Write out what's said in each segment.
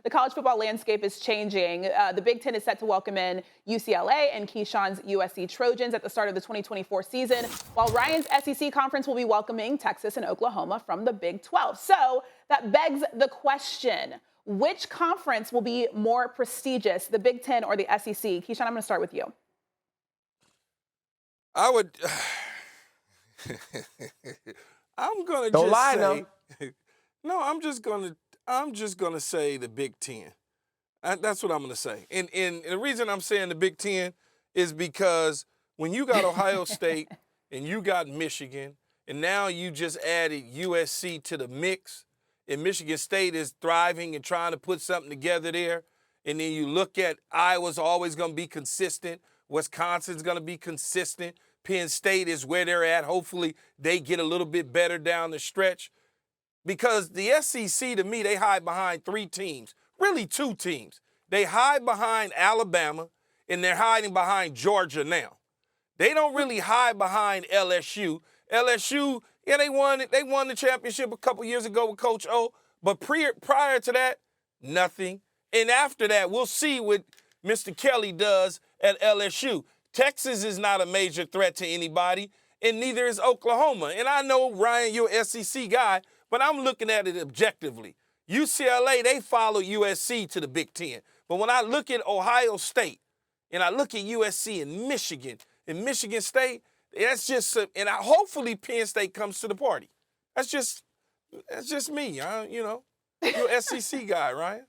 The college football landscape is changing. The Big Ten is set to welcome in UCLA and Keyshawn's USC Trojans at the start of the 2024 season, while Ryan's SEC conference will be welcoming Texas and Oklahoma from the Big 12. So that begs the question, which conference will be more prestigious, the Big Ten or the SEC? Keyshawn, I'm going to start with you. I would. I'm gonna Don't just lie say. now. No, I'm just gonna say the Big Ten. That's what I'm gonna say. And the reason I'm saying the Big Ten is because when you got Ohio State and you got Michigan, and now you just added USC to the mix, and Michigan State is thriving and trying to put something together there, and then you look at Iowa's always gonna be consistent. Wisconsin's going to be consistent. Penn State is where they're at. Hopefully, they get a little bit better down the stretch. Because the SEC, to me, they hide behind three teams, really two teams. They hide behind Alabama, and they're hiding behind Georgia now. They don't really hide behind LSU. LSU, yeah, they won the championship a couple years ago with Coach O, but prior to that, nothing. And after that, we'll see what Mr. Kelly does at LSU. Texas is not a major threat to anybody, and neither is Oklahoma. And I know, Ryan, you're an SEC guy, but I'm looking at it objectively. UCLA, they follow USC to the Big Ten. But when I look at Ohio State, and I look at USC and Michigan State, that's just, hopefully Penn State comes to the party. That's just me, you're an SEC guy, Ryan.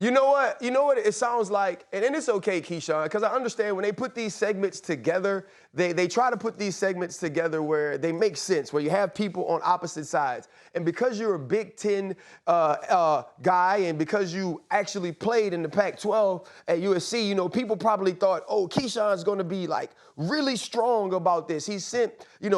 You know what? It sounds like, and it's okay, Keyshawn, because I understand when they put these segments together, they try to put these segments together where they make sense, where you have people on opposite sides. And because you're a Big Ten guy, and because you actually played in the Pac-12 at USC, people probably thought, oh, Keyshawn's going to be like really strong about this. He sent,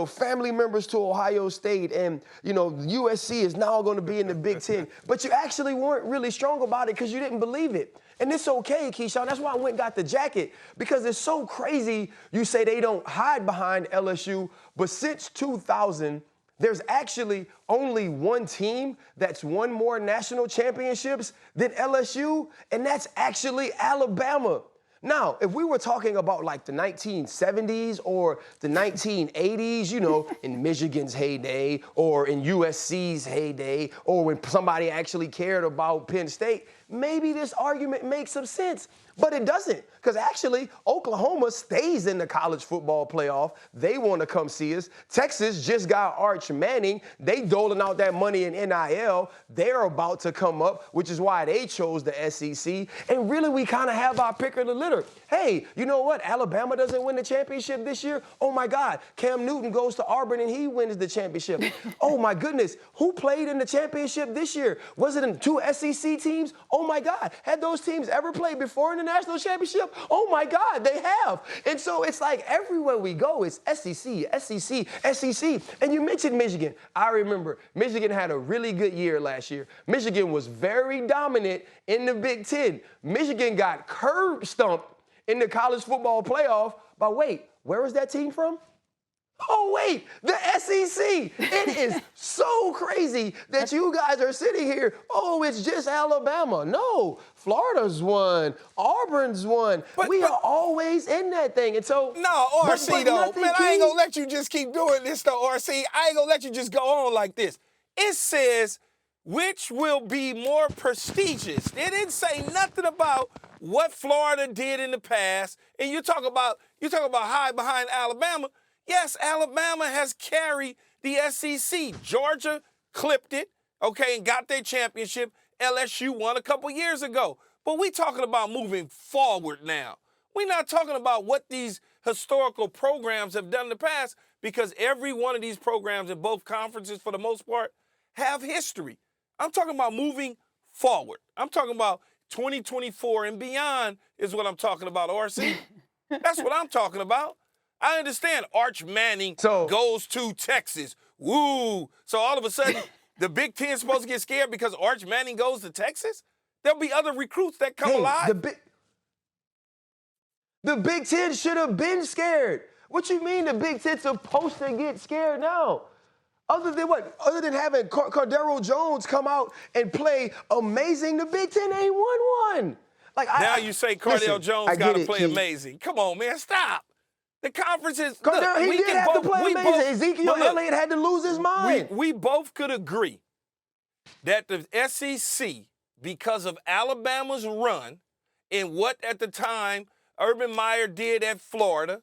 family members to Ohio State, and, USC is now going to be in the Big Ten. But you actually weren't really strong about it because you didn't believe it. And it's okay, Keyshawn. That's why I went and got the jacket, because it's so crazy you say they don't hide behind LSU, but since 2000, there's actually only one team that's won more national championships than LSU, and that's actually Alabama. Now, if we were talking about like the 1970s or the 1980s, in Michigan's heyday or in USC's heyday, or when somebody actually cared about Penn State, maybe this argument makes some sense. But it doesn't, because actually Oklahoma stays in the college football playoff. They want to come see us. Texas just got Arch Manning. They doling out that money in NIL. They're about to come up, which is why they chose the SEC. And really, we kind of have our pick of the litter. Hey, you know what? Alabama doesn't win the championship this year. Oh, my God. Cam Newton goes to Auburn, and he wins the championship. Oh, my goodness. Who played in the championship this year? Was it in two SEC teams? Oh, my God. Had those teams ever played before in the national championship? Oh, my God, they have. And so it's like everywhere we go, it's SEC, SEC, SEC. And you mentioned Michigan. I remember Michigan had a really good year last year. Michigan was very dominant in the Big Ten. Michigan got curb stomped in the college football playoff. But wait, where was that team from? Oh, wait, the SEC. It is so crazy that you guys are sitting here, oh, it's just Alabama. No, Florida's won. Auburn's won. We are always in that thing. And so, no, RC, though, man, I ain't going to let you just keep doing this, though, RC. I ain't going to let you just go on like this. It says, which will be more prestigious. It didn't say nothing about what Florida did in the past. And you talk about hide behind Alabama. Yes, Alabama has carried the SEC. Georgia clipped it, okay, and got their championship. LSU won a couple years ago. But we talking about moving forward now. We're not talking about what these historical programs have done in the past, because every one of these programs in both conferences, for the most part, have history. I'm talking about moving forward. I'm talking about 2024 and beyond is what I'm talking about, RC. That's what I'm talking about. I understand Arch Manning goes to Texas. Woo. So all of a sudden, the Big Ten is supposed to get scared because Arch Manning goes to Texas? There'll be other recruits that come alive. The Big Ten should have been scared. What you mean the Big Ten's supposed to get scared now? Other than what? Other than having Cordero Jones come out and play amazing, the Big Ten ain't won one. Like now you say Cordell Jones got to play amazing. Come on, man, stop. The conference is. Cordero, he did have to play amazing. Ezekiel Elliott had to lose his mind. We both could agree that the SEC, because of Alabama's run and what at the time Urban Meyer did at Florida,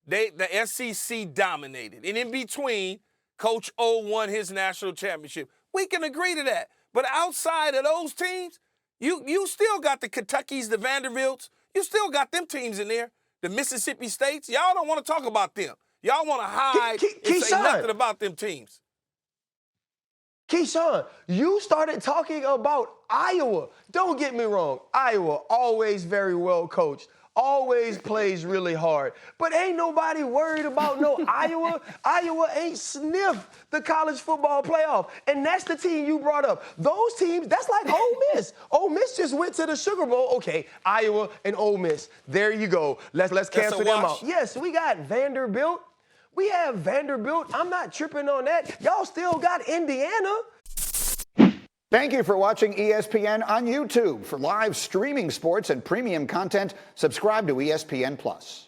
the SEC dominated. And in between, Coach O won his national championship. We can agree to that. But outside of those teams, you still got the Kentuckys, the Vanderbilts. You still got them teams in there. The Mississippi States. Y'all don't want to talk about them. Y'all want to hide and say nothing about them teams. Keyshawn, you started talking about Iowa. Don't get me wrong. Iowa, always very well coached. Always plays really hard. But ain't nobody worried about no Iowa. Iowa ain't sniffed the college football playoff. And that's the team you brought up. Those teams, that's like Ole Miss. Ole Miss just went to the Sugar Bowl. Okay, Iowa and Ole Miss. There you go. Let's cancel them out. Yes, we got Vanderbilt. We have Vanderbilt. I'm not tripping on that. Y'all still got Indiana. Thank you for watching ESPN on YouTube. For live streaming sports and premium content, subscribe to ESPN+.